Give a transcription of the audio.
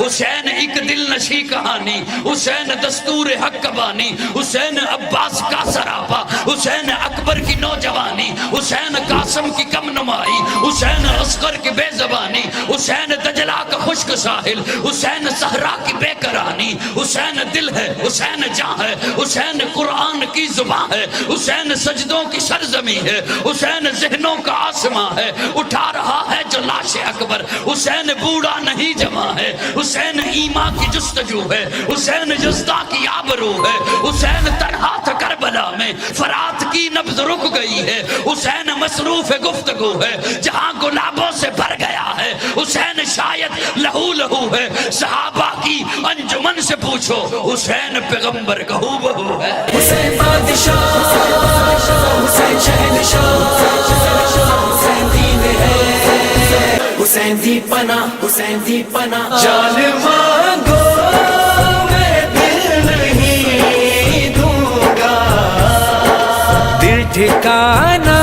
حسین ایک دل نشی کہانی، حسین دستور حق بانی، حسین عباس کا سراپا، حسین اکبر کی نوجوانی، حسین قاسم کی کم نمائی، حسین اصغر کی بے زبانی، حسین دجلہ کا خشک ساحل، حسین صحرا کی بے قرانی، حسین دل ہے، حسین جان ہے، حسین قرآن کی زبان ہے، حسین سجدوں کی سرزمین ہے، حسین ذہنوں کا آسمان ہے، اٹھا رہا ہے جو لاش اکبر، حسین بوڑھا نہیں جمع ہے، حسین ایمان کی جستجو ہے، حسین جزدہ کی آبرو ہے، حسین تنہا تھا کربلا میں، فرات کی نبض رک گئی ہے، حسین مصروف گفتگو ہے، جہاں گلابوں سے بھر گیا ہے، حسین شاید لہو لہو ہے، صحابہ کی انجمن سے پوچھو، حسین پیغمبر کا ہو بہو ہے۔ حسین بادشاہ، حسین شہنشاہ، حسین دین ہے، حسین دی پناہ، حسین دی پناہ، جان مانگو میں دل نہیں دوں گا، دل ٹھکانا